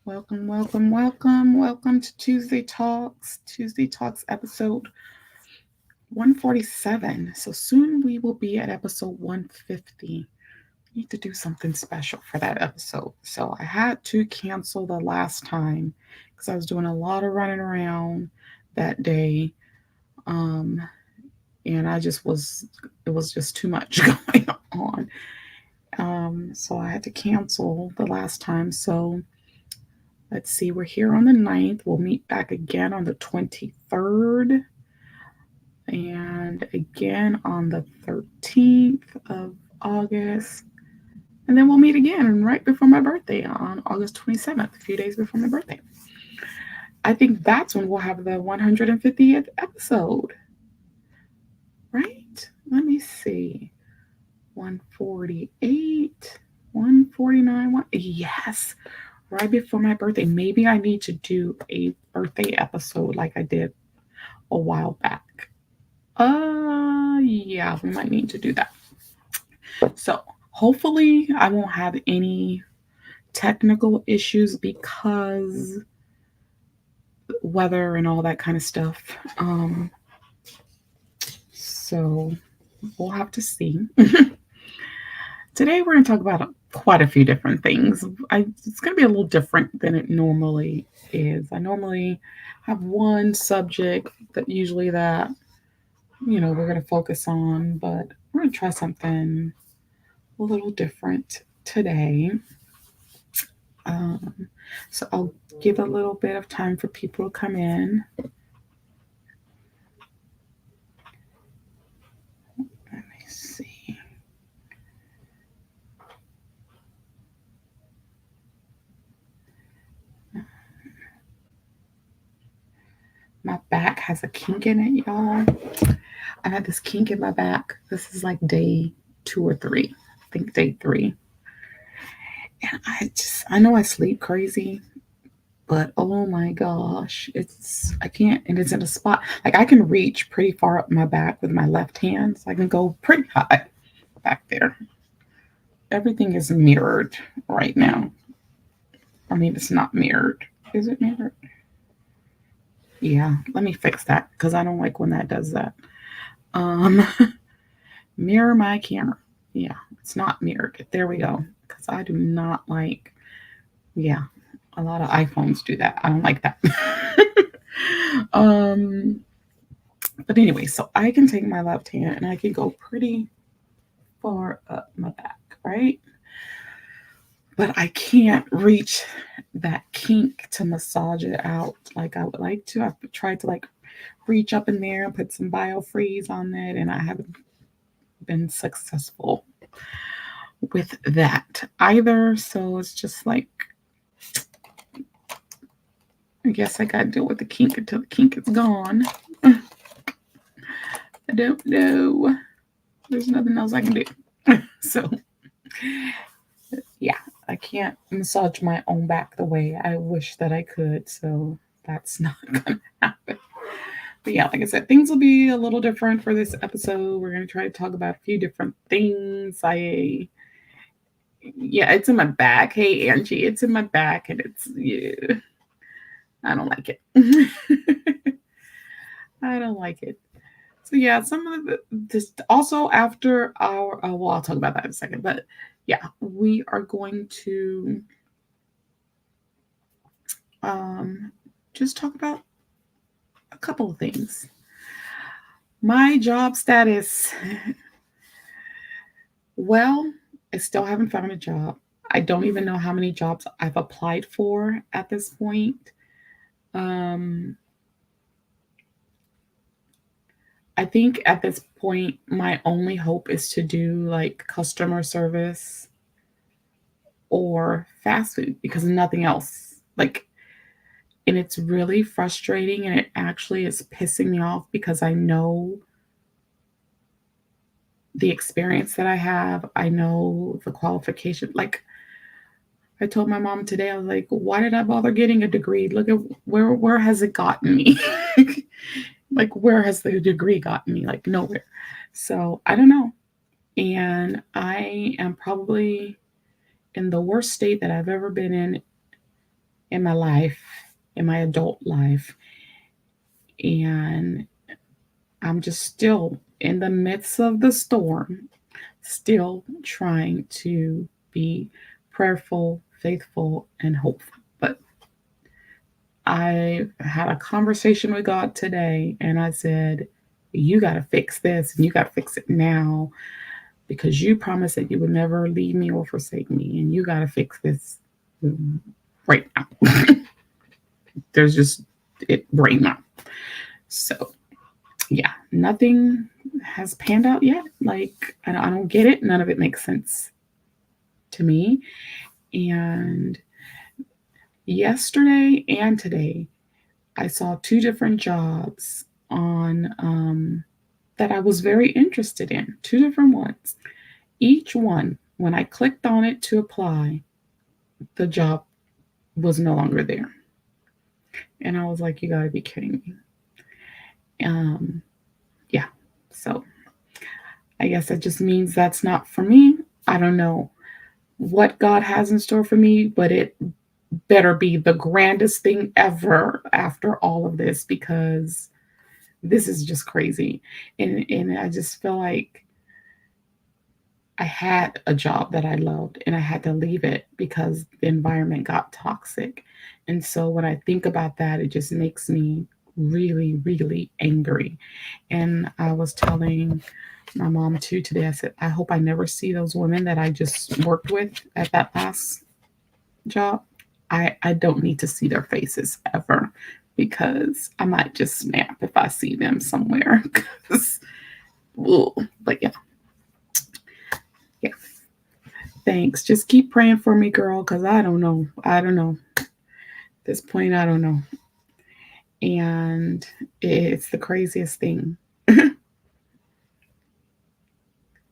Welcome to Tuesday Talks. Tuesday Talks episode 147. So soon we will be at episode 150. I need to do something special for that episode. So I had to cancel the last time because I was doing a lot of running around that day. Um, and it was just too much going on. So I had to cancel the last time. So let's see, we're here on the 9th. We'll meet back again on the 23rd and again on the 13th of August. And then we'll meet again right before my birthday on August 27th, a few days before my birthday. I think that's when we'll have the 150th episode, right? Let me see. 148, 149, yes, right before my birthday. Maybe I need to do a birthday episode like I did a while back. Yeah, we might need to do that. So hopefully I won't have any technical issues because weather and all that kind of stuff. So we'll have to see. Today we're going to talk about quite a few different things. It's going to be a little different than it normally is. I normally have one subject that we're going to focus on, but we're going to try something a little different today. Um, so I'll give a little bit of time for people to come in. Let me see. My back has a kink in it, y'all. I had this kink in my back. This is like day 2 or 3. I think day 3. And I know I sleep crazy, but oh my gosh, I can't, and it's in a spot. Like I can reach pretty far up my back with my left hand. So I can go pretty high back there. Everything is mirrored right now. I mean, it's not mirrored. Is it mirrored? Yeah, let me fix that because I don't like when that does that. Um, mirror my camera. Yeah, it's not mirrored. There we go. Because I do not like, yeah, a lot of iPhones do that. I don't like that. um, but anyway, so I can take my left hand and I can go pretty far up my back, right? But I can't reach that kink to massage it out like I would like to. I've tried to like reach up in there and put some biofreeze on it, and I haven't been successful with that either. So it's just like, I guess I got to deal with the kink until the kink is gone. I don't know. There's nothing else I can do. So, yeah, I can't massage my own back the way I wish that I could. So that's not going to happen. But yeah, like I said, things will be a little different for this episode. We're going to try to talk about a few different things. Yeah, it's in my back. Hey, Angie, it's in my back and yeah, I don't like it. I don't like it. So yeah, some of this also after our well, I'll talk about that in a second. But yeah, we are going to um, just talk about a couple of things. My job status. Well, I still haven't found a job. I don't even know how many jobs I've applied for at this point. Um, I think at this point, my only hope is to do like customer service or fast food because nothing else. Like, and it's really frustrating and it actually is pissing me off because I know the experience that I have. I know the qualification. Like, I told my mom today, I was like, why did I bother getting a degree? Look at where has it gotten me? Like, where has the degree gotten me? Like, nowhere. So I don't know. And I am probably in the worst state that I've ever been in in my life, in my adult life. And I'm just still in the midst of the storm, still trying to be prayerful, faithful, and hopeful. But I had a conversation with God today and I said, you got to fix this and you got to fix it now because you promised that you would never leave me or forsake me. And you got to fix this right now. There's just it right now. So, yeah, nothing has panned out yet. Like, I don't get it. None of it makes sense to me. And yesterday and today, I saw two different jobs on that I was very interested in, two different ones. Each one, when I clicked on it to apply, the job was no longer there. And I was like, you gotta be kidding me. Um, yeah. So I guess that just means that's not for me. I don't know what God has in store for me, but it better be the grandest thing ever after all of this because this is just crazy. And I just feel like I had a job that I loved and I had to leave it because the environment got toxic. And so when I think about that, it just makes me really, really angry. And I was telling my mom too today, I said, I hope I never see those women that I just worked with at that last job. I don't need to see their faces ever because I might just snap if I see them somewhere. But yeah, yeah. Thanks. Just keep praying for me, girl, because I don't know. I don't know. At this point, I don't know. And it's the craziest thing.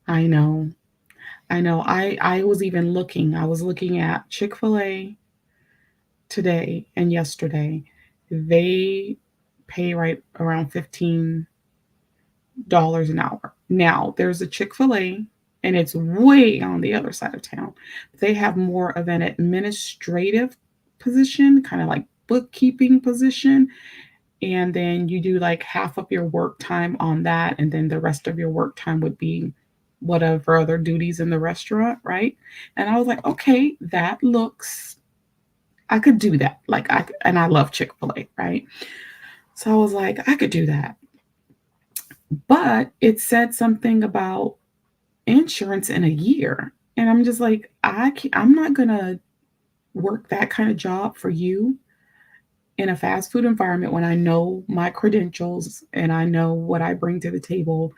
I know. I know. I was even looking. I was looking at Chick-fil-A today and yesterday. They pay right around $15 an hour. Now, there's a Chick-fil-A and it's way on the other side of town. They have more of an administrative position, kind of like bookkeeping position. And then you do like half of your work time on that. And then the rest of your work time would be whatever other duties in the restaurant, right? And I was like, okay, that looks, I could do that. And I love Chick fil A, right? So I was like, I could do that. But it said something about insurance in a year. And I'm just like, I'm not going to work that kind of job for you in a fast food environment when I know my credentials and I know what I bring to the table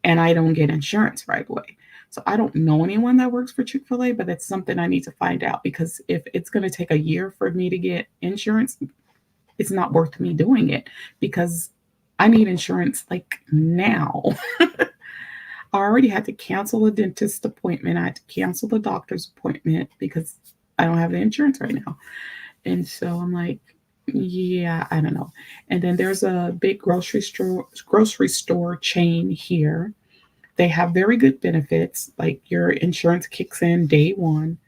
and I don't get insurance right away. So I don't know anyone that works for Chick fil A, but that's something I need to find out because if it's going to take a year for me to get insurance, it's not worth me doing it because I need insurance like now. I already had to cancel a dentist appointment. I had to cancel the doctor's appointment because I don't have the insurance right now. And so I'm like, yeah, I don't know. And then there's a big grocery store chain here. They have very good benefits, like your insurance kicks in day one.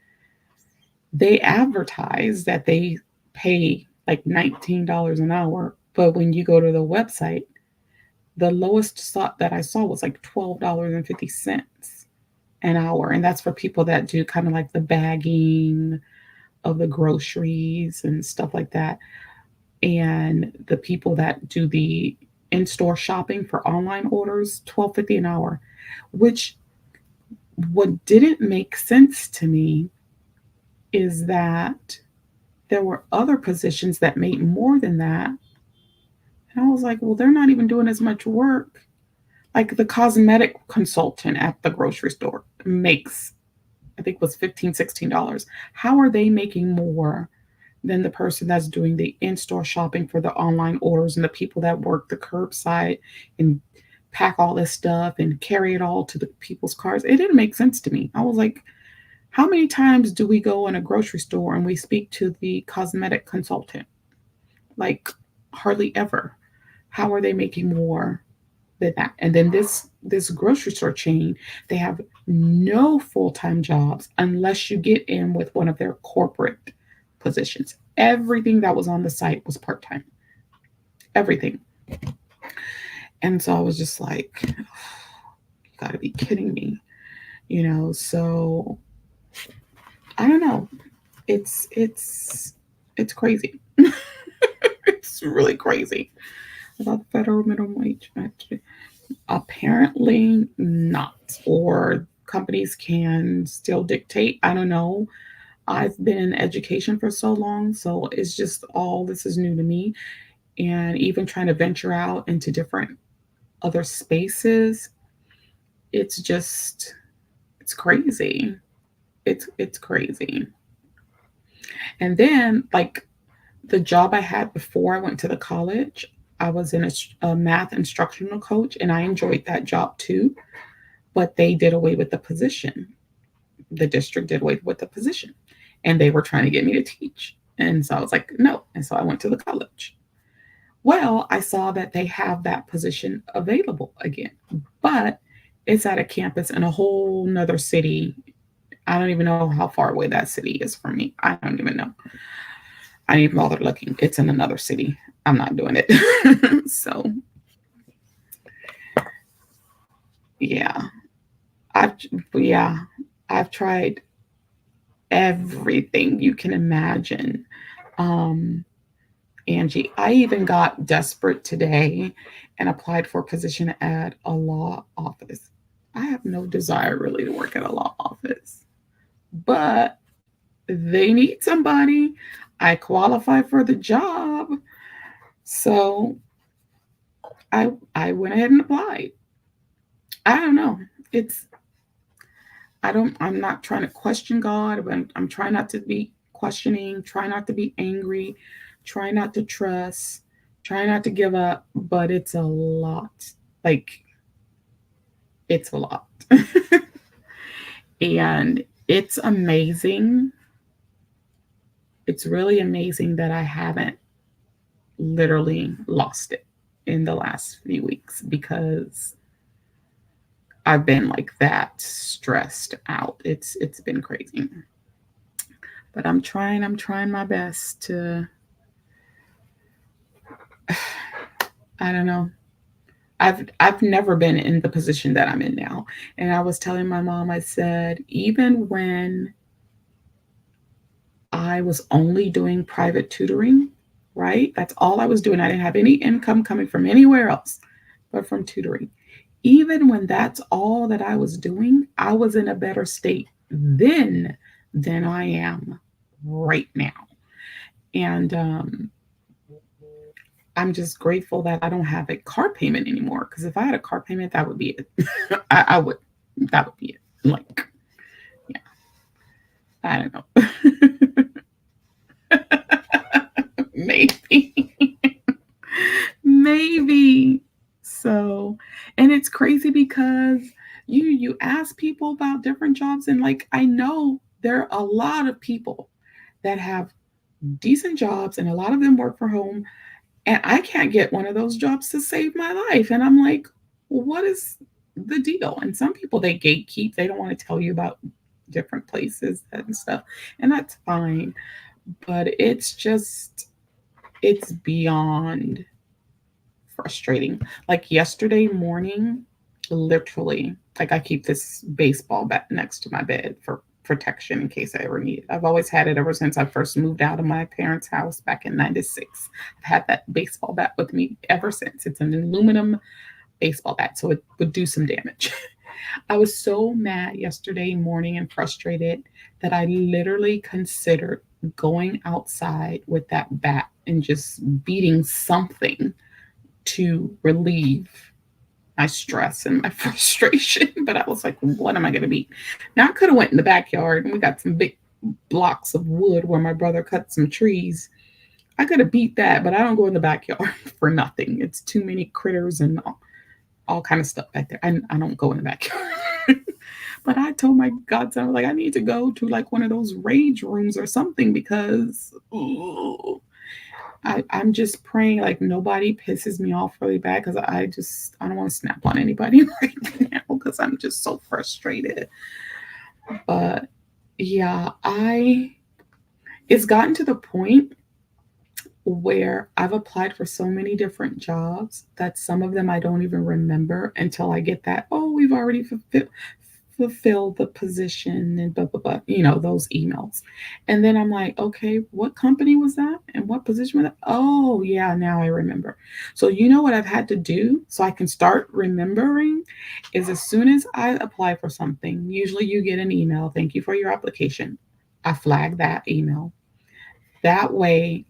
They advertise that they pay like $19 an hour, but when you go to the website, the lowest that I saw was like $12.50 an hour, and that's for people that do kind of like the bagging of the groceries and stuff like that. And the people that do the in-store shopping for online orders, $12.50 an hour, which what didn't make sense to me is that there were other positions that made more than that. And I was like, well, they're not even doing as much work. Like the cosmetic consultant at the grocery store makes, I think it was $15, $16. How are they making more than the person that's doing the in-store shopping for the online orders and the people that work the curbside and pack all this stuff and carry it all to the people's cars? It didn't make sense to me. I was like, how many times do we go in a grocery store and we speak to the cosmetic consultant? Like hardly ever. How are they making more than that? And then this grocery store chain, they have no full-time jobs unless you get in with one of their corporate positions. Everything that was on the site was part-time. Everything. And so I was just like, you gotta be kidding me. So I don't know. It's crazy. It's really crazy about the federal minimum wage. Actually, apparently not, or companies can still dictate. I don't know. I've been in education for so long, so it's just all this is new to me. And even trying to venture out into different other spaces, it's just it's crazy. It's crazy. And then like the job I had before I went to the college, I was in a math instructional coach, and I enjoyed that job too. But they did away with the position. The district did away with the position, and they were trying to get me to teach. And so I was like, no. And so I went to the college. Well, I saw that they have that position available again, but it's at a campus in a whole nother city. I don't even know how far away that city is from me. I don't even know. I didn't even bother looking. It's in another city. I'm not doing it. So, yeah, I've yeah, I've tried everything you can imagine. Um, Angie, I even got desperate today and applied for a position at a law office. I have no desire really to work at a law office, but they need somebody. I qualify for the job. So I went ahead and applied. I don't know. It's I'm not trying to question God, but I'm trying not to be questioning, try not to be angry, try not to trust, try not to give up, but it's a lot. Like it's a lot. And it's amazing. It's really amazing that I haven't literally lost it in the last few weeks because I've been like that stressed out. It's been crazy. But I'm trying my best to I don't know. I've never been in the position that I'm in now. And I was telling my mom, I said, even when I was only doing private tutoring, right? That's all I was doing. I didn't have any income coming from anywhere else but from tutoring. Even when that's all that I was doing, I was in a better state then than I am right now. And I'm just grateful that I don't have a car payment anymore. Because if I had a car payment, that would be it. I would, that would be it. Like, yeah, I don't know. Maybe, maybe. So, and it's crazy because you ask people about different jobs, and like I know there are a lot of people that have decent jobs, and a lot of them work from home, and I can't get one of those jobs to save my life. And I'm like, well, what is the deal? And some people they gatekeep, they don't want to tell you about different places and stuff, and that's fine. But it's beyond frustrating. Like yesterday morning, literally, like I keep this baseball bat next to my bed for protection in case I ever need it. I've always had it ever since I first moved out of my parents' house back in '96. I've had that baseball bat with me ever since. It's an aluminum baseball bat, so it would do some damage. I was so mad yesterday morning and frustrated that I literally considered going outside with that bat and just beating something to relieve my stress and my frustration. But I was like, what am I going to beat? Now I could have went in the backyard and we got some big blocks of wood where my brother cut some trees. I could have beat that, but I don't go in the backyard for nothing. It's too many critters and all kind of stuff back there. I don't go in the backyard. But I told my godson, I was like, I need to go to like one of those rage rooms or something because ooh, I'm just praying like nobody pisses me off really bad because I don't want to snap on anybody right now because I'm just so frustrated. But yeah, I it's gotten to the point. where I've applied for so many different jobs that some of them I don't even remember until I get that, oh, we've already fulfilled the position and blah, blah, blah, those emails. And then I'm like, okay, what company was that? And what position was that? Oh, yeah, now I remember. So, you know what I've had to do so I can start remembering is as soon as I apply for something, usually you get an email, thank you for your application. I flag that email. That way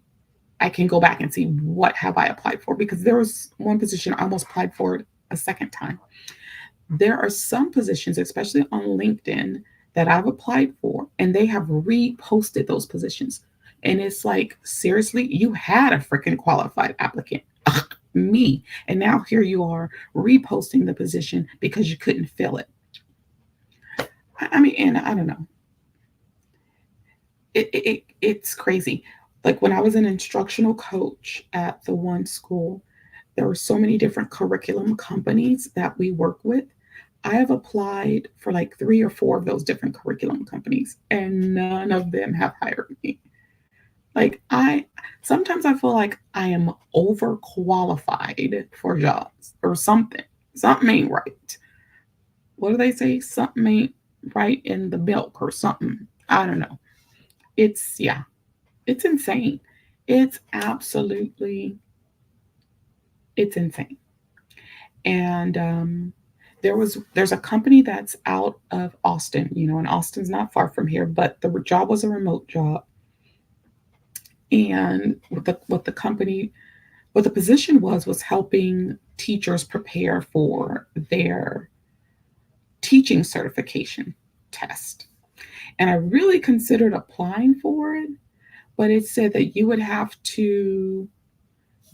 I can go back and see what have I applied for because there was one position I almost applied for a second time. There are some positions, especially on LinkedIn, that I've applied for and they have reposted those positions. And it's like, seriously, you had a freaking qualified applicant. Ugh, me. And now here you are reposting the position because you couldn't fill it. I mean, and I don't know. It's crazy. Like when I was an instructional coach at the one school, there were so many different curriculum companies that we work with. I have applied for like 3 or 4 of those different curriculum companies, and none of them have hired me. Like sometimes I feel like I am overqualified for jobs or something. Something ain't right. What do they say? Something ain't right in the milk or something. I don't know. Yeah, it's insane. It's absolutely, it's insane. And there's a company that's out of Austin, and Austin's not far from here, but the job was a remote job. And what the position was helping teachers prepare for their teaching certification test. And I really considered applying for it, but it said that you would have to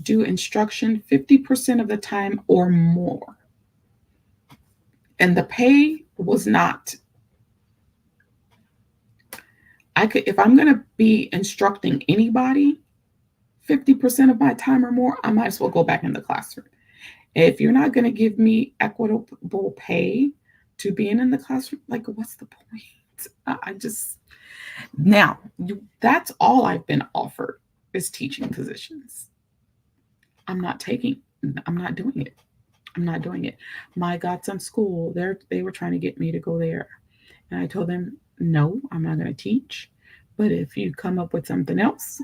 do instruction 50% of the time or more. And the pay was not. I could, if I'm going to be instructing anybody 50% of my time or more, I might as well go back in the classroom. If you're not going to give me equitable pay to being in the classroom, like what's the point? I just now that's all I've been offered is teaching positions. I'm not taking. I'm not doing it. I'm not doing it. My godson school, they were trying to get me to go there. And I told them, no, I'm not going to teach. But if you come up with something else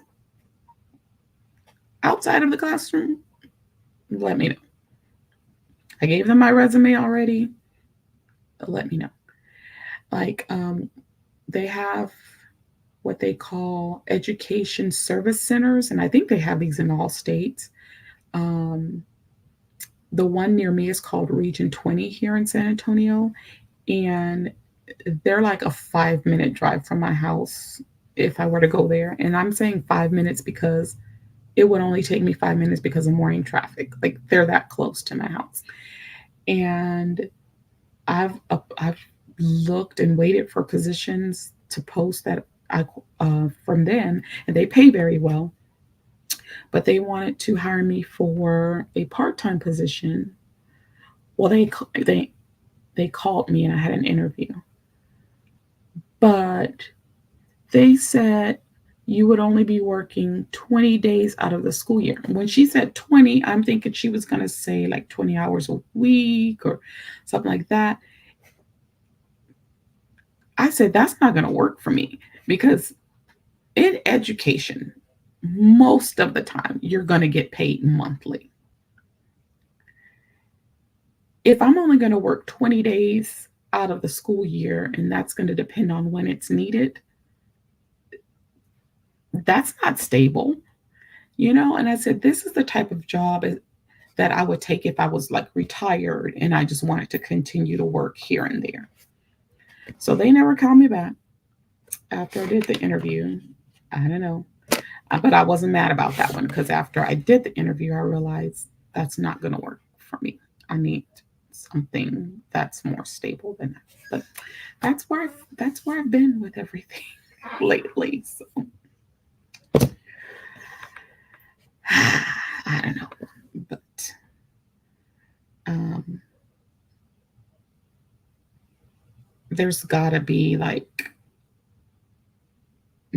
outside of the classroom, let me know. I gave them my resume already. Let me know. Like, they have what they call education service centers, and I think they have these in all states. Um, the one near me is called Region 20 here in San Antonio, and they're like a 5-minute drive from my house if I were to go there. And I'm saying 5 minutes because it would only take me 5 minutes because of morning traffic. Like they're that close to my house. And I've looked and waited for positions to post that I from them, and they pay very well. But they wanted to hire me for a part-time position. Well, they called me and I had an interview, but they said you would only be working 20 days out of the school year. When she said 20, I'm thinking she was going to say like 20 hours a week or something like that. I said, that's not going to work for me because in education, most of the time, you're going to get paid monthly. If I'm only going to work 20 days out of the school year, and that's going to depend on when it's needed, that's not stable, And I said, this is the type of job that I would take if I was like retired and I just wanted to continue to work here and there. So they never called me back after I did the interview. I don't know. But I wasn't mad about that one because after I did the interview, I realized that's not going to work for me. I need something that's more stable than that. But that's where I've been with everything lately. So I don't know, but um, there's got to be like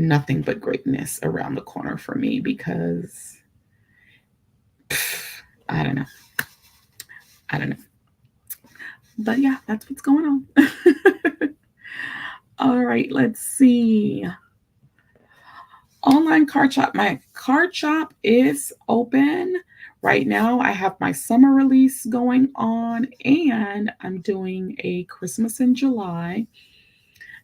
nothing but greatness around the corner for me because I don't know. I don't know. But yeah, that's what's going on. All right, let's see. Online card shop. My card shop is open. Right now, I have my summer release going on, and I'm doing a Christmas in July.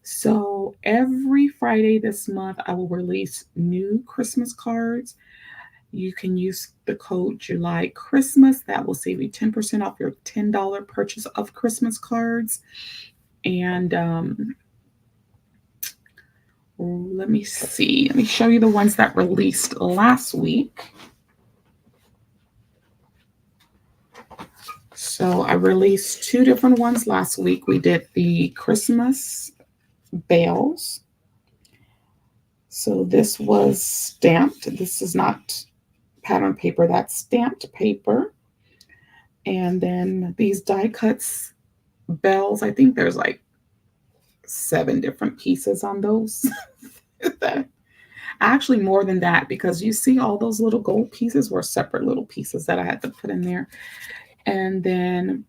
So every Friday this month, I will release new Christmas cards. You can use the code July Christmas. That will save you 10% off your $10 purchase of Christmas cards. And let me see. Let me show you the ones that released last week. So I released two different ones last week. We did the Christmas bales. So this was stamped. This is not pattern paper, that's stamped paper. And then these die cuts bells, I think there's like 7 different pieces on those. Actually, more than that, because you see all those little gold pieces were separate little pieces that I had to put in there. And then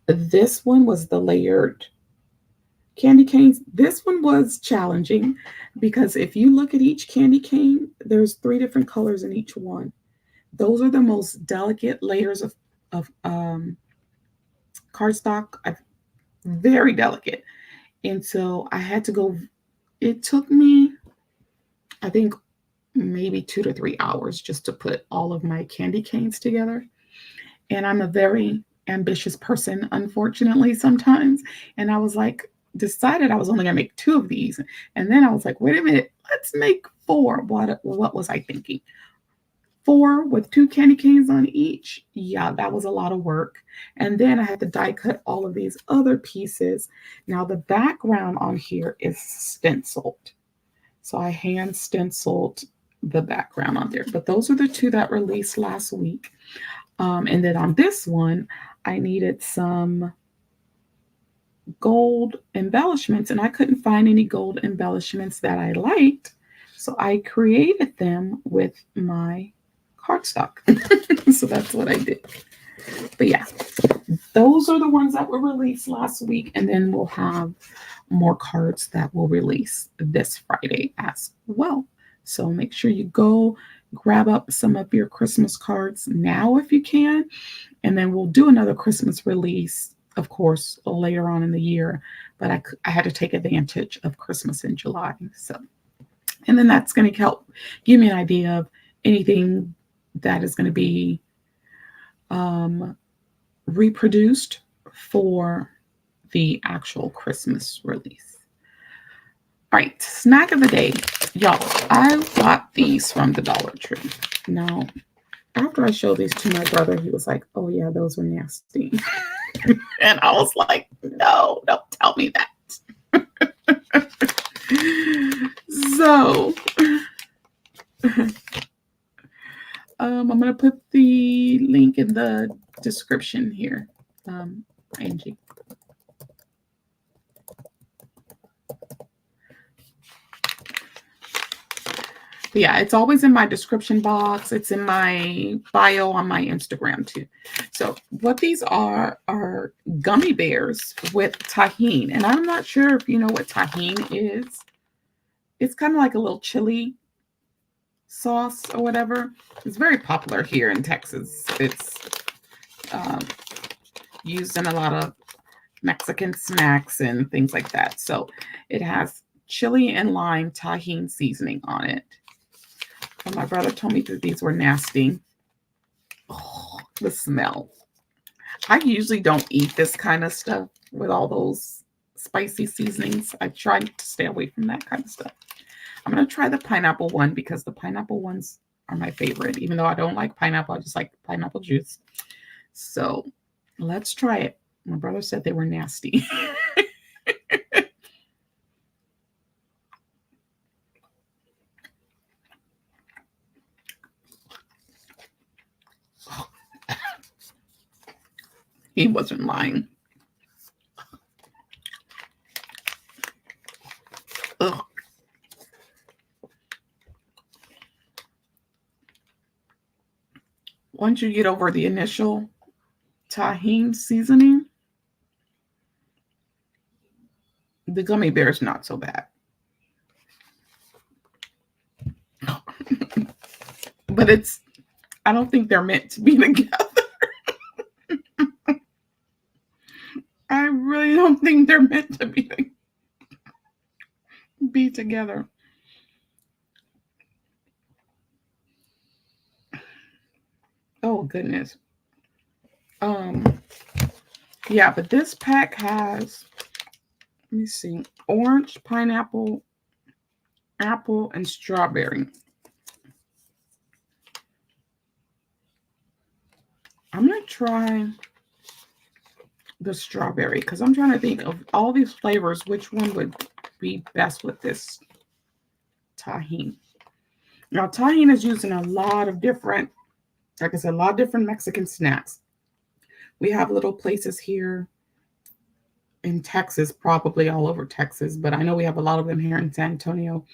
this one was the layered candy canes. This one was challenging because if you look at each candy cane, there's 3 different colors in each one. Those are the most delicate layers of cardstock. Very delicate. And so I had to go, it took me, I think, maybe 2 to 3 hours just to put all of my candy canes together. And I'm a very ambitious person, unfortunately, sometimes. And I was like, decided I was only going to make 2 of these. And then I was like, wait a minute, let's make 4. What was I thinking? 4 with 2 candy canes on each. Yeah, that was a lot of work. And then I had to die cut all of these other pieces. Now the background on here is stenciled. So I hand stenciled the background on there. But those are the 2 that released last week. And then on this one, I needed some gold embellishments, and I couldn't find any gold embellishments that I liked. So I created them with my cardstock. So that's what I did. But yeah, those are the ones that were released last week. And then we'll have more cards that will release this Friday as well. So make sure you go grab up some of your Christmas cards now if you can. And then we'll do another Christmas release, of course, later on in the year. But I had to take advantage of Christmas in July. So, and then that's going to help give me an idea of anything that is going to be reproduced for the actual Christmas release. All right, snack of the day. Y'all, I got these from the Dollar Tree. Now, after I showed these to my brother, he was like, oh yeah, those were nasty. And I was like, no, don't tell me that. So, I'm going to put the link in the description here, Angie. But yeah, it's always in my description box. It's in my bio on my Instagram too. So what these are gummy bears with tahini. And I'm not sure if you know what tahini is. It's kind of like a little chili sauce or whatever. It's very popular here in Texas. It's used in a lot of Mexican snacks and things like that. So it has chili and lime tahini seasoning on it. And my brother told me that these were nasty. Oh, the smell. I usually don't eat this kind of stuff with all those spicy seasonings. I try to stay away from that kind of stuff. I'm going to try the pineapple one because the pineapple ones are my favorite. Even though I don't like pineapple, I just like pineapple juice. So let's try it. My brother said they were nasty. He wasn't lying. Ugh. once you get over the initial tahini seasoning, the gummy bear is not so bad. But I don't think they're meant to be together. I really don't think they're meant to be together. Oh goodness. Yeah, but this pack has, let me see, orange, pineapple, apple, and strawberry. I'm gonna try the strawberry because I'm trying to think of all these flavors, which one would be best with this tahini. Now, tahini is used in a lot of different, like I said, a lot of different Mexican snacks. We have little places here in Texas, probably all over Texas, but I know we have a lot of them here in San Antonio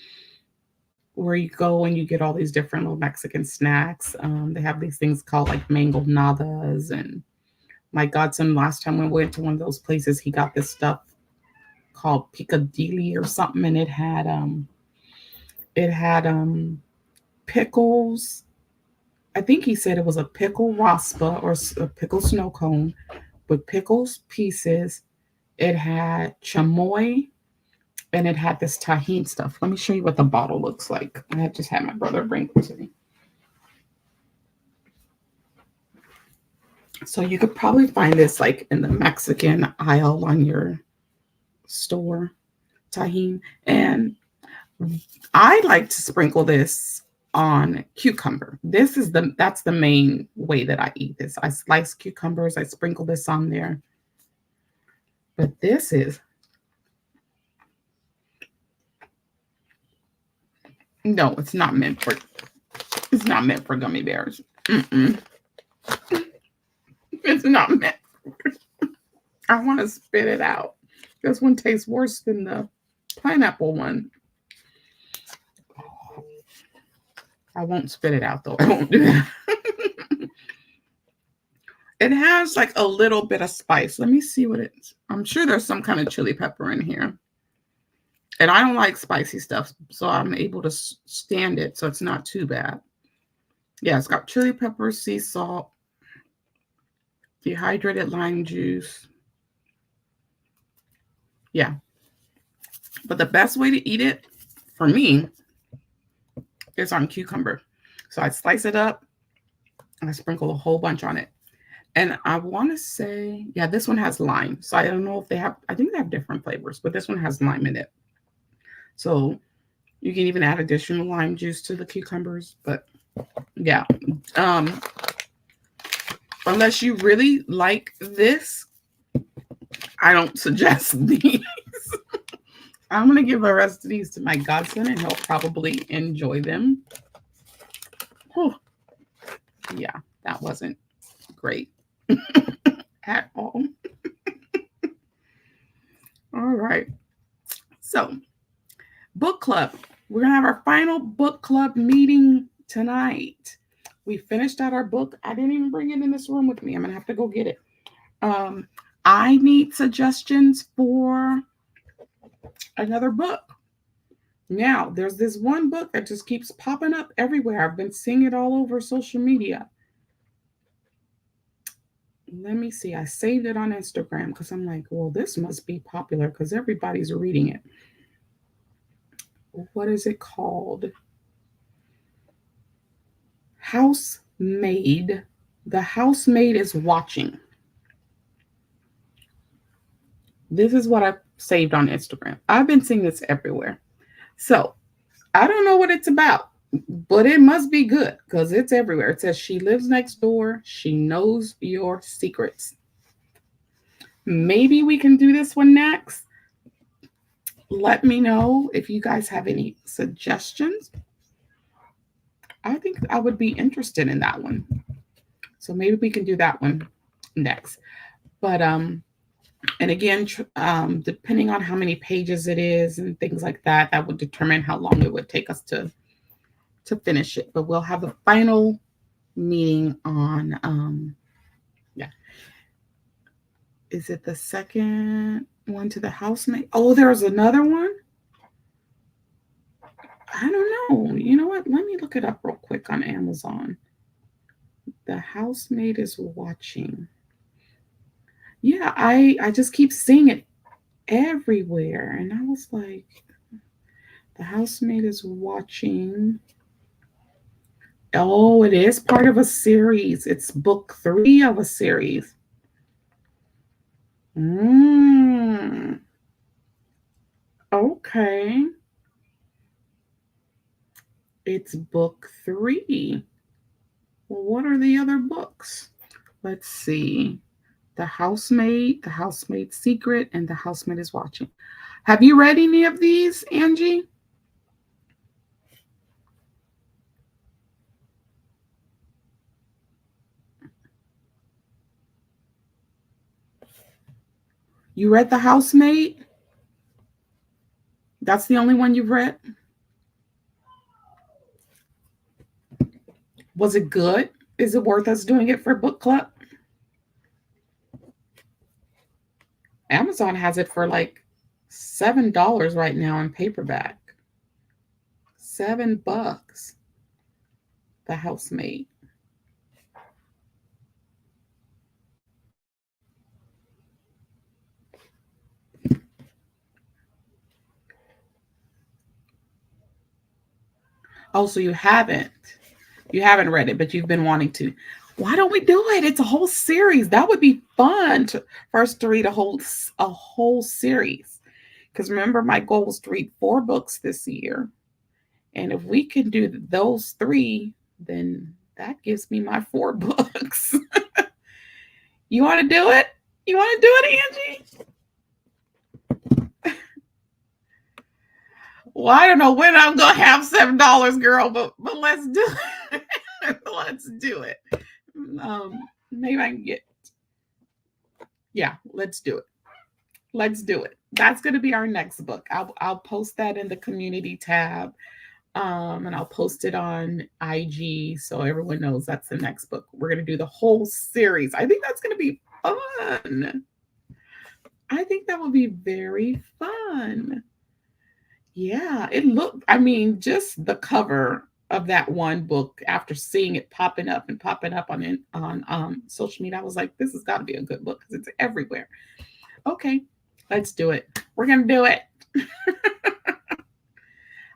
where you go and you get all these different little Mexican snacks. They have these things called like mango nadas. And my godson, last time we went to one of those places, he got this stuff called picadilly or something, and it had pickles. I think he said it was a pickle raspa or a pickle snow cone with pickles pieces. It had chamoy and it had this tahini stuff. Let me show you what the bottle looks like. I just had my brother bring it to me. So you could probably find this like in the Mexican aisle on your store, tahini. And I like to sprinkle this on cucumber. That's the main way that I eat this. I slice cucumbers, I sprinkle this on there. But this is, no, it's not meant for gummy bears. Mm-mm. It's not meant. I want to spit it out. This one tastes worse than the pineapple one. I won't spit it out though. I won't do that. It has like a little bit of spice. Let me see what it is. I'm sure there's some kind of chili pepper in here. And I don't like spicy stuff, so I'm able to stand it, so it's not too bad. Yeah, it's got chili pepper, sea salt, dehydrated lime juice. Yeah. But the best way to eat it, for me, is on cucumber. So I slice it up, and I sprinkle a whole bunch on it. And I want to say, yeah, this one has lime. So I don't know if I think they have different flavors, but this one has lime in it. So you can even add additional lime juice to the cucumbers. But yeah, unless you really like this, I don't suggest these. I'm going to give the rest of these to my godson, and he'll probably enjoy them. Whew. Yeah, that wasn't great at all. All right. So, book club. We're going to have our final book club meeting tonight. We finished out our book. I didn't even bring it in this room with me. I'm going to have to go get it. I need suggestions for another book. Now, there's this one book that just keeps popping up everywhere. I've been seeing it all over social media. Let me see. I saved it on Instagram because I'm like, well, this must be popular because everybody's reading it. What is it called? Housemaid. The Housemaid is Watching. This is what I saved on Instagram. I've been seeing this everywhere. So I don't know what it's about, but it must be good because it's everywhere. It says she lives next door. She knows your secrets. Maybe we can do this one next. Let me know if you guys have any suggestions. I think I would be interested in that one. So maybe we can do that one next. But and again, depending on how many pages it is and things like that, that would determine how long it would take us to finish it. But we'll have a final meeting on yeah. Is it the second one to the housemate? Oh, there's another one. I don't know. You know what? Let me look it up real quick on Amazon. The housemaid is watching. Yeah, I just keep seeing it everywhere, and I was like, the housemaid is watching. Oh, it is part of a series. It's book 3 of a series. Mm, okay. It's book 3. Well, what are the other books? Let's see. The Housemaid's Secret, and The Housemaid is Watching. Have you read any of these, Angie? You read The Housemaid? That's the only one you've read? Was it good? Is it worth us doing it for book club? Amazon has it for like $7 right now in paperback. $7. The Housemaid. Oh, so you haven't read it, but you've been wanting to. Why don't we do it? It's a whole series. That would be fun to first to read a whole series. Because remember, my goal was to read 4 books this year, and if we can do those 3, then that gives me my 4 books. You want to do it? You want to do it, Angie? Well, I don't know when I'm gonna have $7, girl, but let's do it. Let's do it. Maybe I can get. Yeah, let's do it. Let's do it. That's gonna be our next book. I'll post that in the community tab, and I'll post it on IG so everyone knows that's the next book. We're gonna do the whole series. I think that's gonna be fun. I think that will be very fun. Yeah, it looked, I mean, just the cover of that one book after seeing it popping up and popping up on social media, I was like, this has got to be a good book because it's everywhere. Okay, let's do it. We're gonna do it.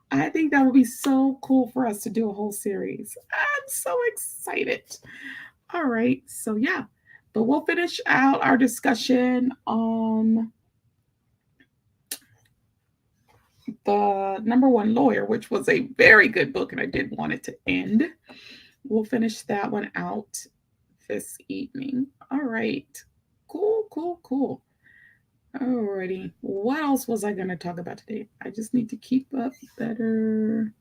I think that would be so cool for us to do a whole series. I'm so excited. All right, so yeah, but we'll finish out our discussion on the number one lawyer, which was a very good book, and I did want it to end. We'll finish that one out this evening. All right. Cool, cool, cool. Alrighty. What else was I going to talk about today? I just need to keep up better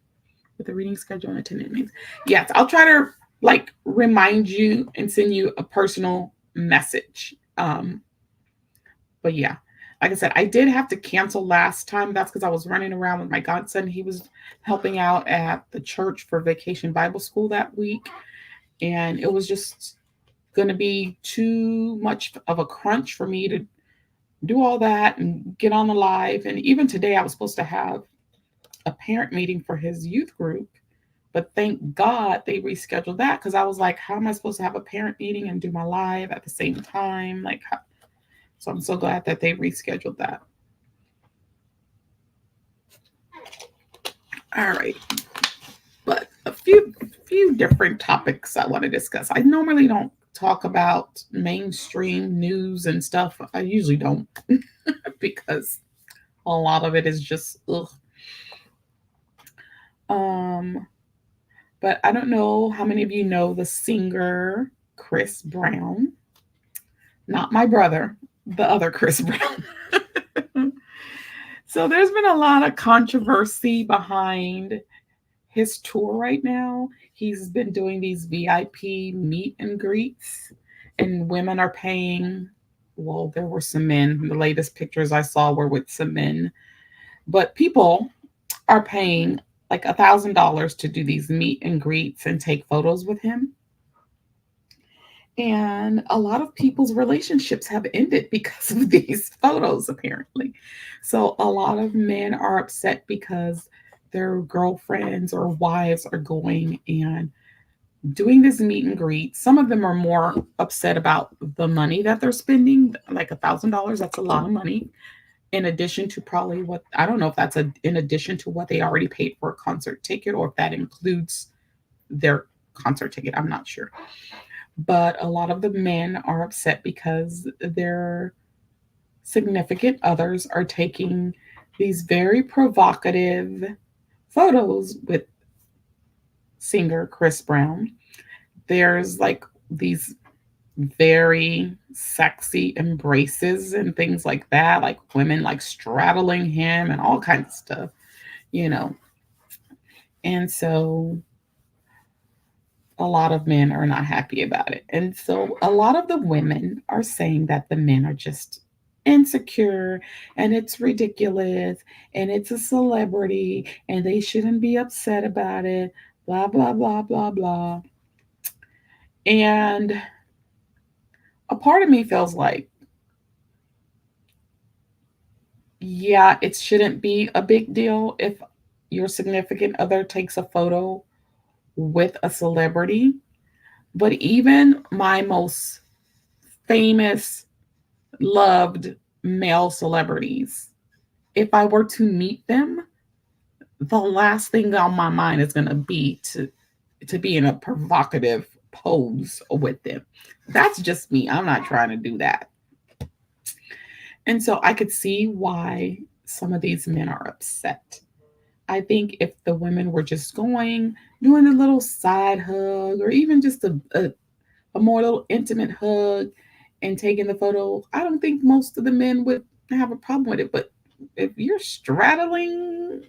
with the reading schedule and attending meetings. Yes, I'll try to like remind you and send you a personal message. But yeah, like I said, I did have to cancel last time. That's because I was running around with my godson. He was helping out at the church for Vacation Bible School that week. And it was just going to be too much of a crunch for me to do all that and get on the live. And even today, I was supposed to have a parent meeting for his youth group. But thank God they rescheduled that because I was like, how am I supposed to have a parent meeting and do my live at the same time? Like, so I'm so glad that they rescheduled that. All right. But a few different topics I want to discuss. I normally don't talk about mainstream news and stuff. I usually don't because a lot of it is just ugh. Um, but I don't know how many of you know the singer Chris Brown. Not my brother, the other Chris Brown. So there's been a lot of controversy behind his tour right now. He's been doing these VIP meet and greets, and women are paying. Well, there were some men. The latest pictures I saw were with some men, but people are paying like $1,000 to do these meet and greets and take photos with him. And a lot of people's relationships have ended because of these photos, apparently. So a lot of men are upset because their girlfriends or wives are going and doing this meet and greet. Some of them are more upset about the money that they're spending, like $1,000. That's a lot of money. In addition to probably what I don't know if that's in addition to what they already paid for a concert ticket or if that includes their concert ticket. I'm not sure. But a lot of the men are upset because their significant others are taking these very provocative photos with singer Chris Brown. There's like these very sexy embraces and things like that, like women like straddling him and all kinds of stuff, you know. And so a lot of men are not happy about it. And so a lot of the women are saying that the men are just insecure and it's ridiculous and it's a celebrity and they shouldn't be upset about it, blah, blah, blah, blah, blah. And a part of me feels like, yeah, it shouldn't be a big deal if your significant other takes a photo with a celebrity. But even my most famous loved male celebrities, if I were to meet them, the last thing on my mind is going to be to be in a provocative pose with them. That's just me. I'm not trying to do that. And so I could see why some of these men are upset. I think if the women were just going, doing a little side hug, or even just a more little intimate hug and taking the photo, I don't think most of the men would have a problem with it. But if you're straddling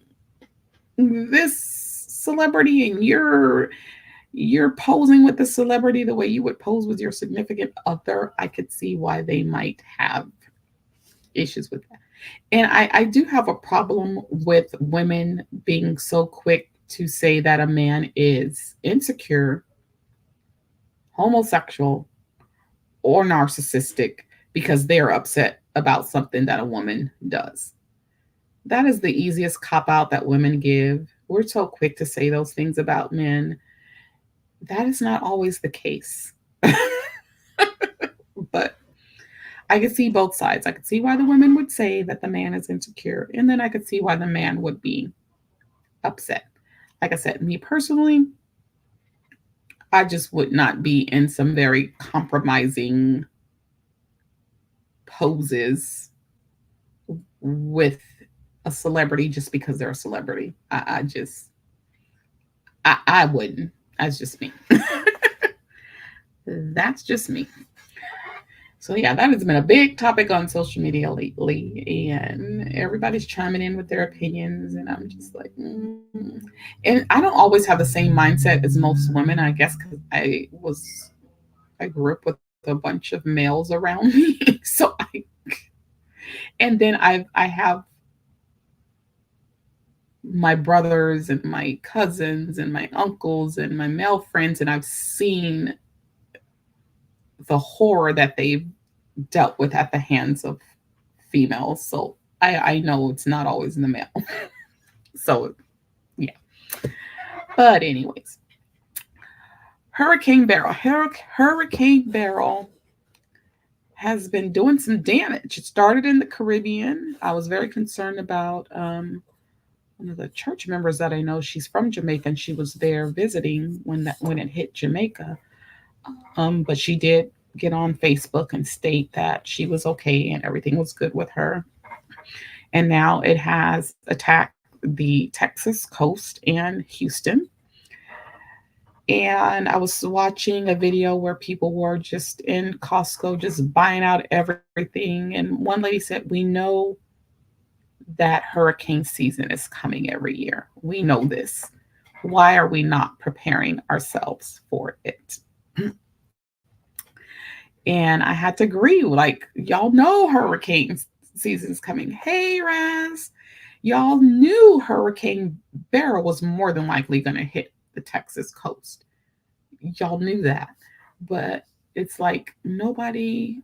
this celebrity and you're posing with the celebrity the way you would pose with your significant other, I could see why they might have issues with that. And I do have a problem with women being so quick to say that a man is insecure, homosexual, or narcissistic because they're upset about something that a woman does. That is the easiest cop out that women give. We're so quick to say those things about men. That is not always the case. But I could see both sides. I could see why the women would say that the man is insecure, and then I could see why the man would be upset. Like I said, me personally, I just would not be in some very compromising poses with a celebrity just because they're a celebrity. I wouldn't. That's just me. That's just me. So yeah, that has been a big topic on social media lately, and everybody's chiming in with their opinions, and I'm just like, and I don't always have the same mindset as most women, I guess, because I grew up with a bunch of males around me, so and then I have my brothers and my cousins and my uncles and my male friends, and I've seen the horror that they've dealt with at the hands of females. So I know it's not always the male. So yeah. But anyways, Hurricane Beryl. Hurricane Beryl has been doing some damage. It started in the Caribbean. I was very concerned about one of the church members that I know. She's from Jamaica and she was there visiting when it hit Jamaica. But she did get on Facebook and state that she was okay and everything was good with her. And now it has attacked the Texas coast and Houston. And I was watching a video where people were just in Costco, just buying out everything. And one lady said, "We know that hurricane season is coming every year. We know this. Why are we not preparing ourselves for it?" And I had to agree, like, y'all know hurricane season's coming. Hey, Raz, y'all knew Hurricane Beryl was more than likely going to hit the Texas coast. Y'all knew that. But It's like nobody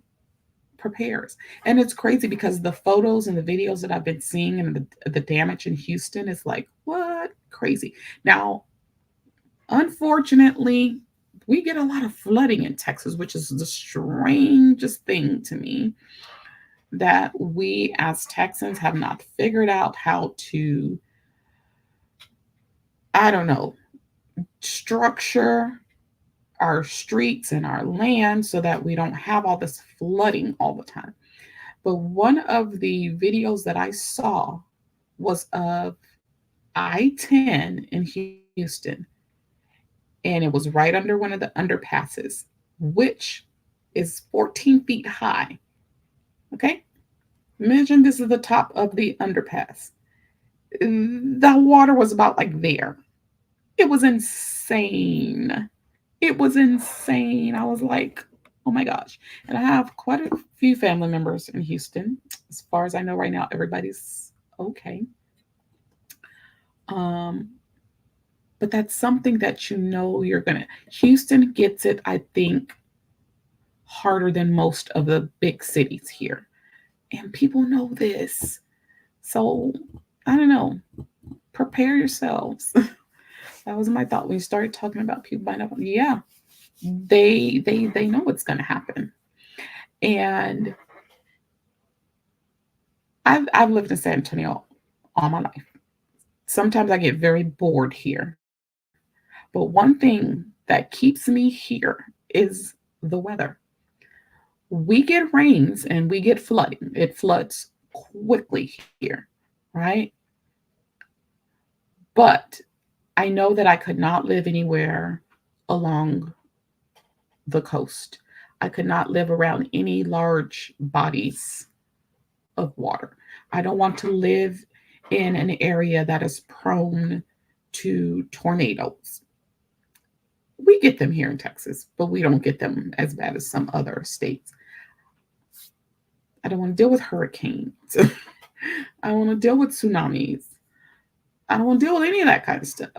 prepares. And it's crazy because the photos and the videos that I've been seeing and the damage in Houston is like, what? Crazy. Now, unfortunately, we get a lot of flooding in Texas, which is the strangest thing to me, that we as Texans have not figured out how to, I don't know, structure our streets and our land so that we don't have all this flooding all the time. But one of the videos that I saw was of I 10 in Houston, and it was right under one of the underpasses, which is 14 feet high. Okay? Imagine this is the top of the underpass. The water was about like there. It was insane. It was insane. I was like, oh my gosh. And I have quite a few family members in Houston. As far as I know right now, everybody's okay. Um, but that's something that you know you're gonna. Houston gets it, I think, harder than most of the big cities here, and people know this. So I don't know. Prepare yourselves. That was my thought when you started talking about people buying up. Yeah, they know what's going to happen, and I've lived in San Antonio all my life. Sometimes I get very bored here, but one thing that keeps me here is the weather. We get rains and we get flooding. It floods quickly here, right? But I know that I could not live anywhere along the coast. I could not live around any large bodies of water. I don't want to live in an area that is prone to tornadoes. We get them here in Texas, but we don't get them as bad as some other states. I don't want to deal with hurricanes. I don't want to deal with tsunamis. I don't want to deal with any of that kind of stuff.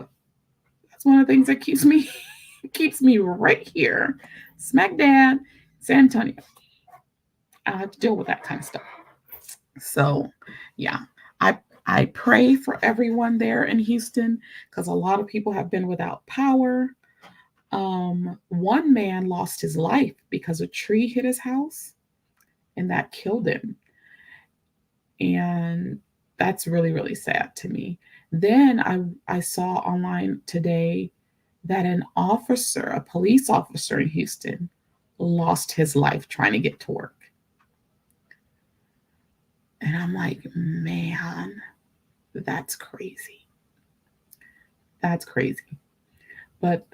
That's one of the things that keeps me right here, smack dab, San Antonio. I have to deal with that kind of stuff. So, yeah, I I pray for everyone there in Houston because a lot of people have been without power. One man lost his life because a tree hit his house and that killed him, and that's really really sad to me. Then I saw online today that an officer, a police officer in Houston, lost his life trying to get to work. And I'm like, man, that's crazy. That's crazy. But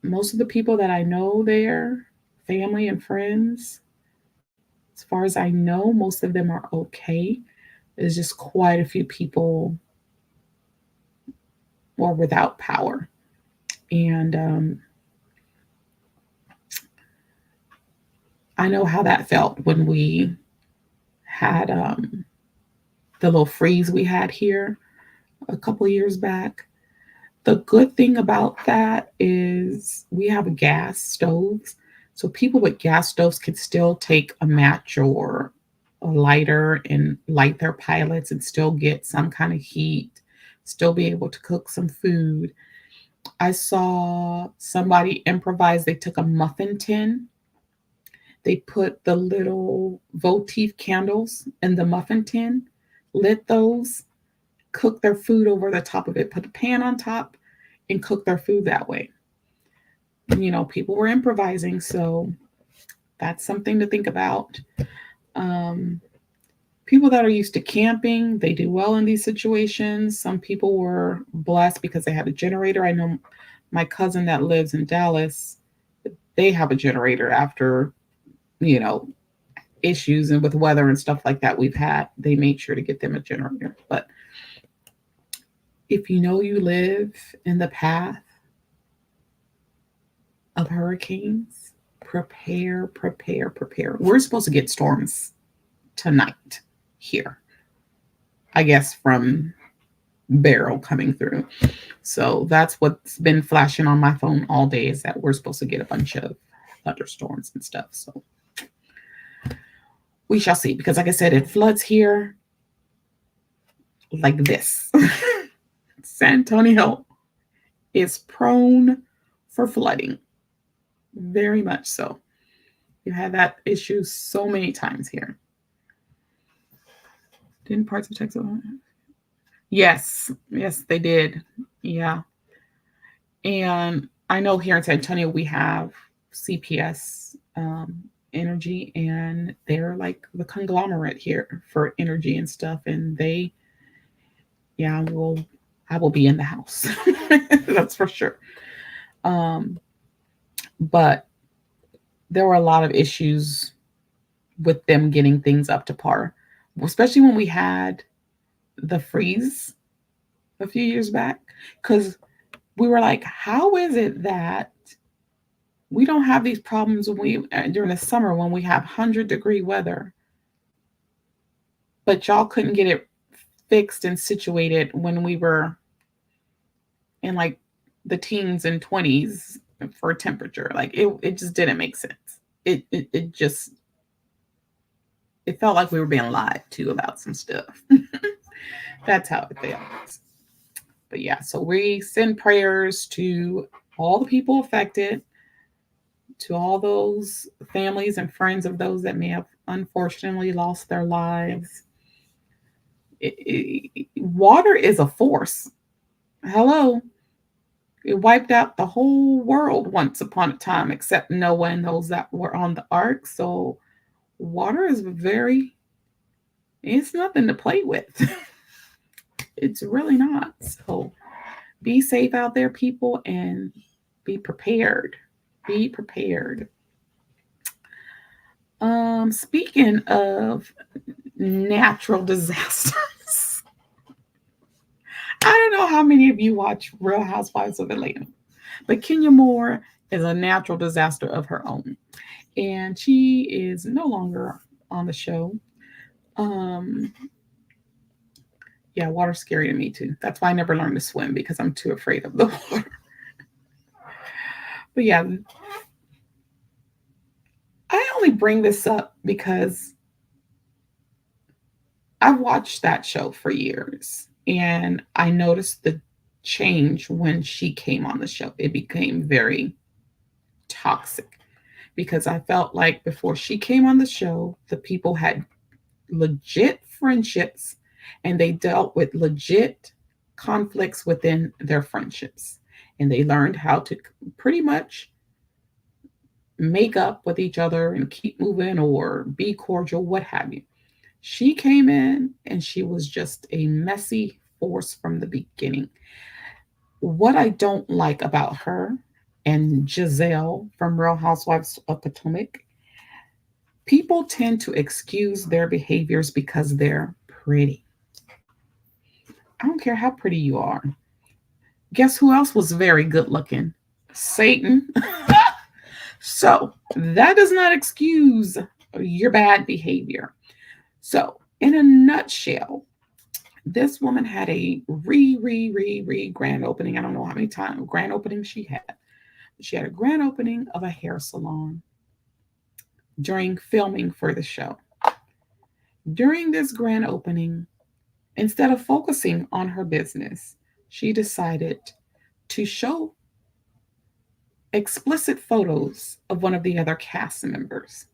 most of the people that I know there, family and friends, as far as I know, most of them are okay. There's just quite a few people who are without power. And I know how that felt when we had the little freeze we had here a couple years back. The good thing about that is we have gas stoves. So people with gas stoves can still take a match or a lighter and light their pilots and still get some kind of heat, still be able to cook some food. I saw somebody improvise. They took a muffin tin, they put the little votive candles in the muffin tin, lit those, cook their food over the top of it, put a pan on top, and cook their food that way. You know, people were improvising, so that's something to think about. Um, People that are used to camping, they do well in these situations. Some people were blessed because they had a generator. I know my cousin that lives in Dallas, they have a generator after, you know, issues and with weather and stuff like that we've had. They made sure to get them a generator. But if you know you live in the path of hurricanes, prepare, prepare, prepare. We're supposed to get storms tonight here, I guess, from Barrow coming through. So that's what's been flashing on my phone all day is that we're supposed to get a bunch of thunderstorms and stuff. So we shall see. Because like I said, it floods here like this. San Antonio is prone for flooding. Very much so. You had that issue so many times here. Didn't parts of Texas? Yes, they did. Yeah. And I know here in San Antonio we have CPS Energy, and they're like the conglomerate here for energy and stuff. And they, yeah, I will be in the house. That's for sure. But there were a lot of issues with them getting things up to par, especially when we had the freeze a few years back, because we were like, how is it that we don't have these problems when we during the summer when we have 100-degree weather, but y'all couldn't get it fixed and situated when we were in like the teens and 20s for temperature? Like it just didn't make sense. It just, it felt like we were being lied to about some stuff. That's how it felt. But yeah, so we send prayers to all the people affected, to all those families and friends of those that may have unfortunately lost their lives. Water is a force. Hello. It wiped out the whole world once upon a time, except Noah and those that were on the ark. So water is it's nothing to play with. It's really not. So be safe out there, people, and be prepared. Be prepared. Speaking of natural disasters, I don't know how many of you watch Real Housewives of Atlanta, but Kenya Moore is a natural disaster of her own, and she is no longer on the show. Yeah, water's scary to me too. That's why I never learned to swim, because I'm too afraid of the water. But yeah, I only bring this up because I've watched that show for years, and I noticed the change when she came on the show. It became very toxic because I felt like before she came on the show, the people had legit friendships and they dealt with legit conflicts within their friendships. And they learned how to pretty much make up with each other and keep moving or be cordial, what have you. She came in and she was just a messy force from the beginning. What I don't like about her and Giselle from Real Housewives of Potomac, people tend to excuse their behaviors because they're pretty. I don't care how pretty you are. Guess who else was very good looking? Satan. So that does not excuse your bad behavior. So, in a nutshell, this woman had a grand opening. I don't know how many times grand opening she had. She had a grand opening of a hair salon during filming for the show. During this grand opening, instead of focusing on her business, she decided to show explicit photos of one of the other cast members.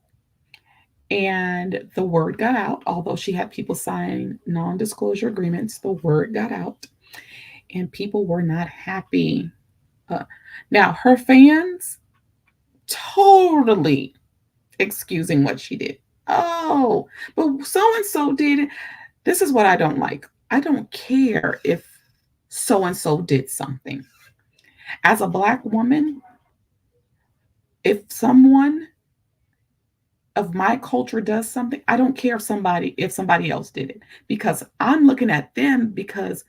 And the word got out, although she had people sign non disclosure agreements, the word got out, and people were not happy. Now, her fans totally excusing what she did. Oh, but so and so did it. This is what I don't like. I don't care if so and so did something. As a Black woman, if someone of my culture does something, I don't care if somebody else did it, because I'm looking at them because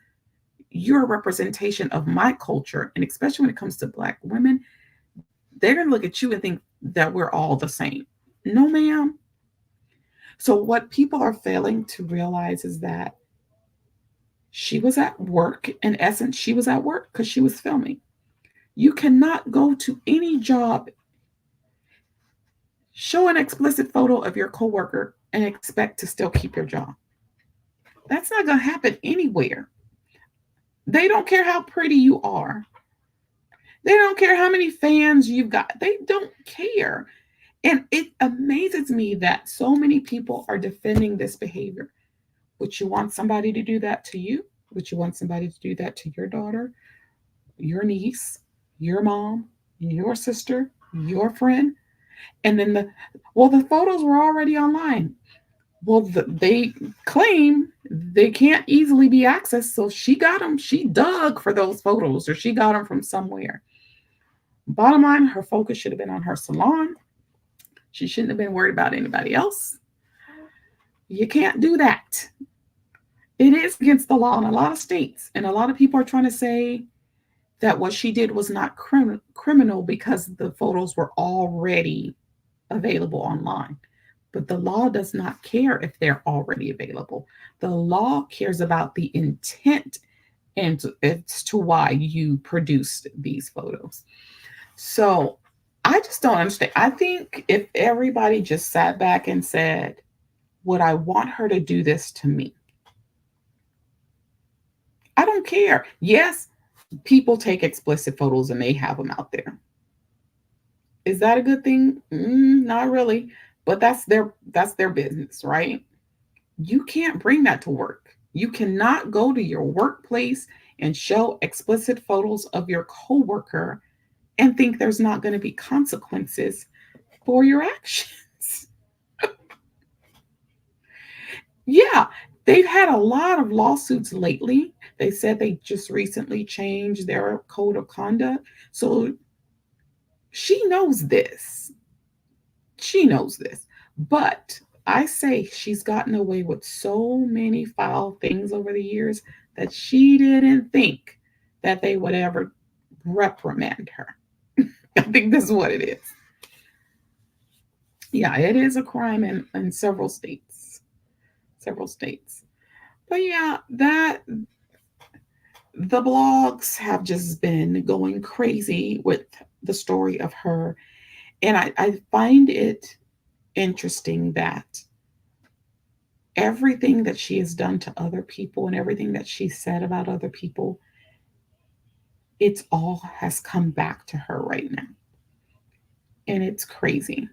you're a representation of my culture. And especially when it comes to Black women, they're going to look at you and think that we're all the same. No, ma'am. So what people are failing to realize is that she was at work. In essence, she was at work because she was filming. You cannot go to any job Show an explicit photo of your coworker and expect to still keep your job. That's not going to happen anywhere. They don't care how pretty you are. They don't care how many fans you've got. They don't care. And it amazes me that so many people are defending this behavior. Would you want somebody to do that to you? Would you want somebody to do that to your daughter, your niece, your mom, your sister, your friend? And then the photos were already online. Well, they claim they can't easily be accessed. So she got them. She dug for those photos or she got them from somewhere. Bottom line, her focus should have been on her salon. She shouldn't have been worried about anybody else. You can't do that. It is against the law in a lot of states. And a lot of people are trying to say that what she did was not criminal because the photos were already available online. But the law does not care if they're already available. The law cares about the intent and as to why you produced these photos. So I just don't understand. I think if everybody just sat back and said, would I want her to do this to me? I don't care. Yes, people take explicit photos and they have them out there. Is that a good thing? Not really, but that's their business, right? You can't bring that to work. You cannot go to your workplace and show explicit photos of your coworker and think there's not going to be consequences for your actions. Yeah, they've had a lot of lawsuits lately. They said they just recently changed their code of conduct. So she knows this. She knows this. But I say she's gotten away with so many foul things over the years that she didn't think that they would ever reprimand her. I think this is what it is. Yeah, it is a crime in several states. Several states. But yeah, that the blogs have just been going crazy with the story of her. And I find it interesting that everything that she has done to other people and everything that she said about other people, it's all has come back to her right now. And it's crazy.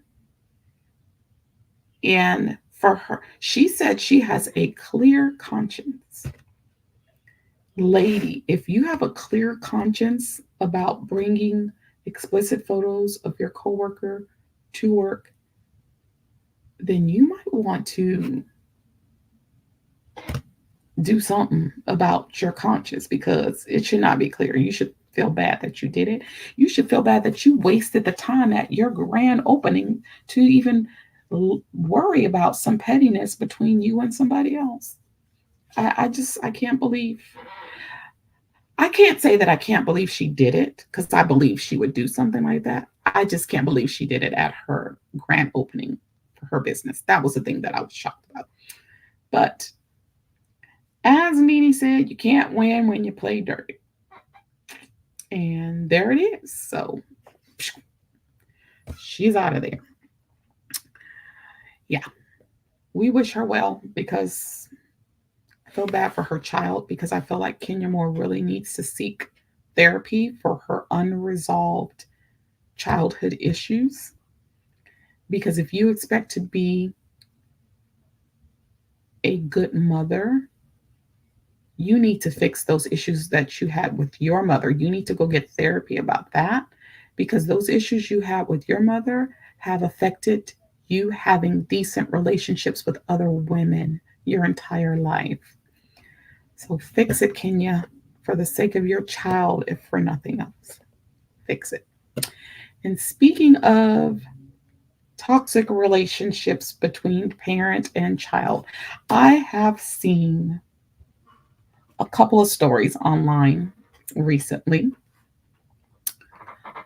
And for her, she said she has a clear conscience. Lady, if you have a clear conscience about bringing explicit photos of your coworker to work, then you might want to do something about your conscience because it should not be clear. You should feel bad that you did it. You should feel bad that you wasted the time at your grand opening to even worry about some pettiness between you and somebody else. I can't believe. I can't say that I can't believe she did it because I believe she would do something like that. I just can't believe she did it at her grand opening for her business. That was the thing that I was shocked about. But as Nene said, you can't win when you play dirty. And there it is. So she's out of there. Yeah. We wish her well because I feel bad for her child because I feel like Kenya Moore really needs to seek therapy for her unresolved childhood issues. Because if you expect to be a good mother, you need to fix those issues that you had with your mother. You need to go get therapy about that because those issues you had with your mother have affected you having decent relationships with other women your entire life. So fix it, Kenya, for the sake of your child, if for nothing else. Fix it. And speaking of toxic relationships between parent and child, I have seen a couple of stories online recently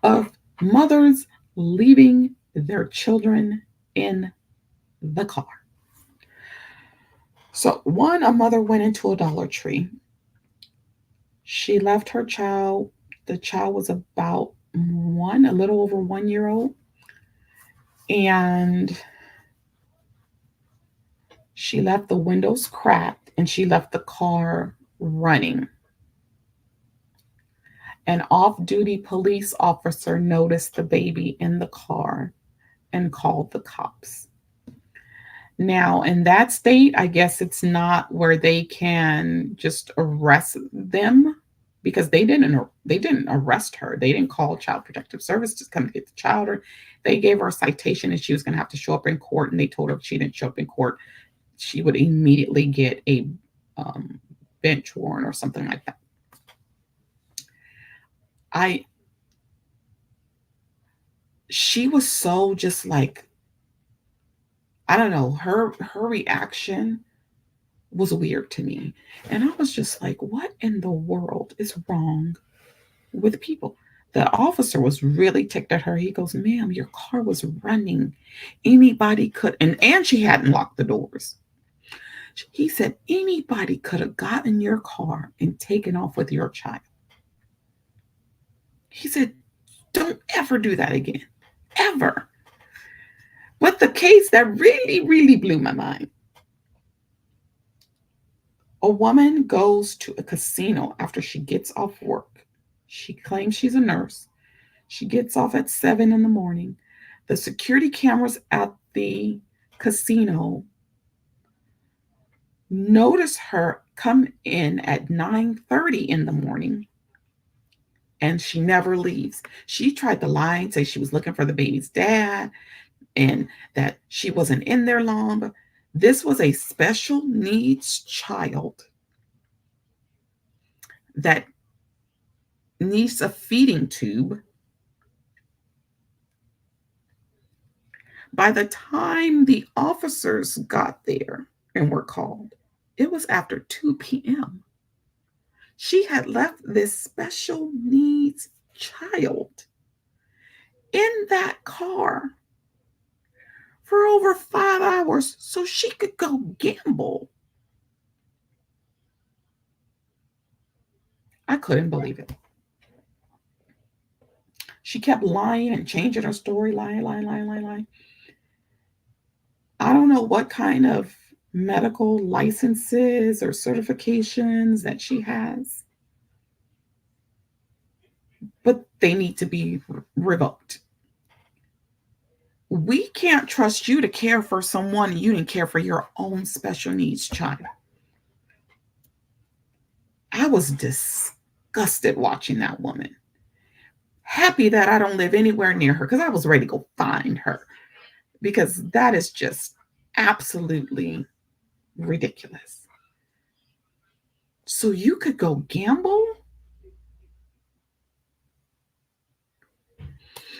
of mothers leaving their children in the car. So, one, a mother went into a Dollar Tree. She left her child. The child was about a little over 1 year old. And she left the windows cracked and she left the car running. An off duty police officer noticed the baby in the car and called the cops. Now, in that state, I guess it's not where they can just arrest them because they didn't arrest her. They didn't call Child Protective Service to come to get the child. Or they gave her a citation and she was going to have to show up in court. And they told her if she didn't show up in court, she would immediately get a um, bench warrant or something like that. I She was so just like, I don't know, her reaction was weird to me. And I was just like, what in the world is wrong with people? The officer was really ticked at her. He goes, ma'am, your car was running. Anybody could, and she hadn't locked the doors. He said, anybody could have gotten your car and taken off with your child. He said, don't ever do that again. Ever. But the case that really, really blew my mind. A woman goes to a casino after she gets off work. She claims she's a nurse. She gets off at 7 in the morning. The security cameras at the casino notice her come in at 9:30 in the morning and she never leaves. She tried to lie and say she was looking for the baby's dad and that she wasn't in there long. But this was a special needs child that needs a feeding tube. By the time the officers got there and were called, it was after 2 p.m. She had left this special needs child in that car for over 5 hours so she could go gamble. I couldn't believe it. She kept lying and changing her story, lying, lying, lying, lying, lying. I don't know what kind of medical licenses or certifications that she has, but they need to be revoked. We can't trust you to care for someone you didn't care for your own special needs child. I was disgusted watching that woman. Happy that I don't live anywhere near her because I was ready to go find her because that is just absolutely ridiculous. So you could go gamble?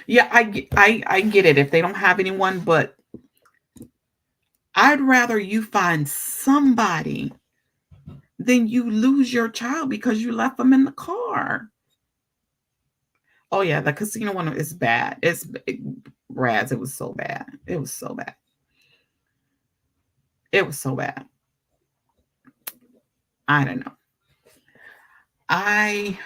Yeah, I get it if they don't have anyone, but I'd rather you find somebody than you lose your child because you left them in the car. Oh yeah, the casino one is bad. Raz, it was so bad. It was so bad. It was so bad. I don't know. I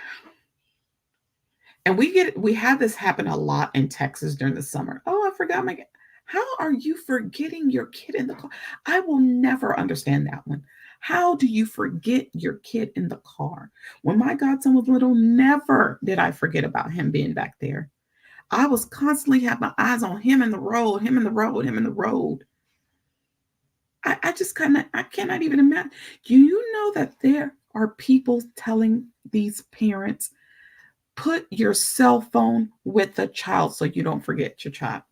and we have this happen a lot in Texas during the summer. Oh, I forgot my. How are you forgetting your kid in the car? I will never understand that one. How do you forget your kid in the car? When my godson was little, never did I forget about him being back there. I was constantly had my eyes on him in the road, him in the road, him in the road. I just I cannot even imagine. Do you know that there are people telling these parents, put your cell phone with the child so you don't forget your child?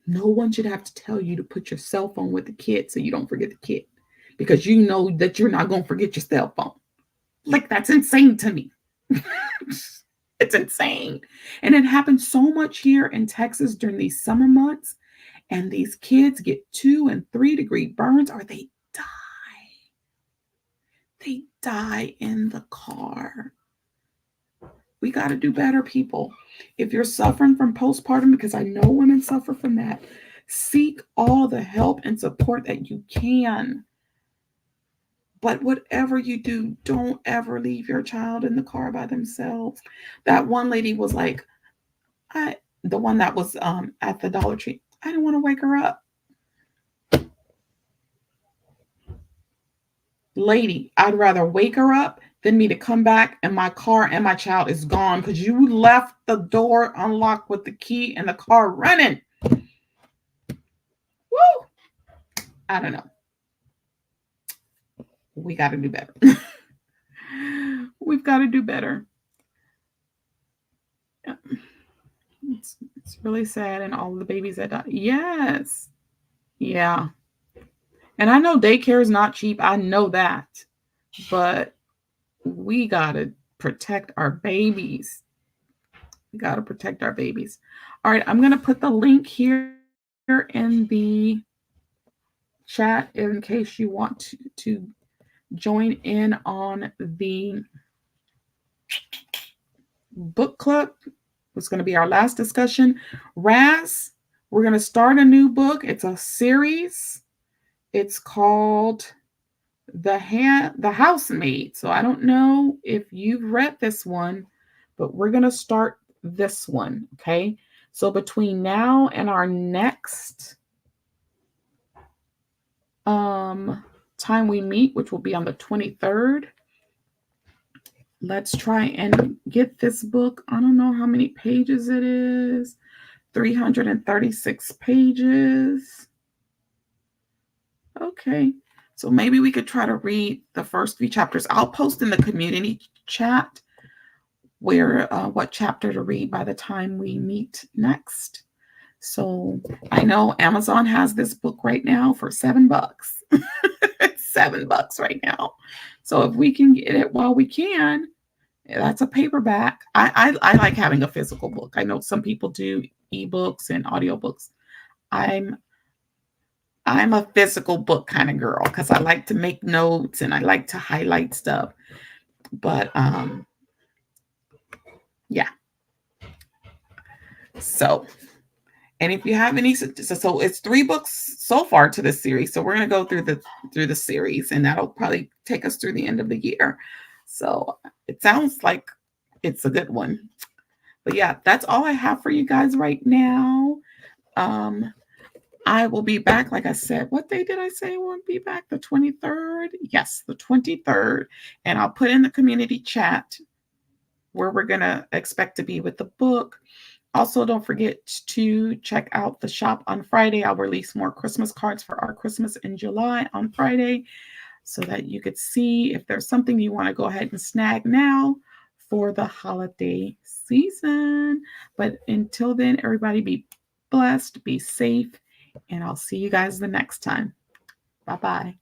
No one should have to tell you to put your cell phone with the kid so you don't forget the kid because you know that you're not going to forget your cell phone. Like, that's insane to me. It's insane. And it happens so much here in Texas during these summer months. And these kids get 2 and 3 degree burns or they die. They die in the car. We got to do better, people. If you're suffering from postpartum, because I know women suffer from that, seek all the help and support that you can. But whatever you do, don't ever leave your child in the car by themselves. That one lady was like, The one that was at the Dollar Tree. I didn't want to wake her up. Lady, I'd rather wake her up than me to come back and my car and my child is gone because you left the door unlocked with the key and the car running. Woo! I don't know. We got to do better. We've got to do better. Yeah. It's really sad, and all the babies that die. Yes. Yeah. And I know daycare is not cheap. I know that. But we got to protect our babies. We got to protect our babies. All right. I'm going to put the link here in the chat in case you want to join in on the book club. It's going to be our last discussion. Raz, we're going to start a new book. It's a series. It's called The Housemaid. So I don't know if you've read this one, but we're going to start this one. Okay. So between now and our next time we meet, which will be on the 23rd, let's try and get this book. I don't know how many pages it is. 336 pages. Okay. So maybe we could try to read the first 3 chapters. I'll post in the community chat where what chapter to read by the time we meet next. So I know Amazon has this book right now for $7. It's $7 right now. So if we can get it while we can, that's a paperback. I like having a physical book. I know some people do ebooks and audiobooks. I'm a physical book kind of girl because I like to make notes and I like to highlight stuff. But yeah. So, and if you have any, so it's 3 books so far to this series. So we're going to go through the series, and that'll probably take us through the end of the year. So it sounds like it's a good one. But yeah, that's all I have for you guys right now. I will be back, like I said. What day did I say I will be back? The 23rd? Yes, the 23rd. And I'll put in the community chat where we're going to expect to be with the book. Also, don't forget to check out the shop on Friday. I'll release more Christmas cards for our Christmas in July on Friday so that you could see if there's something you want to go ahead and snag now for the holiday season. But until then, everybody be blessed, be safe, and I'll see you guys the next time. Bye-bye.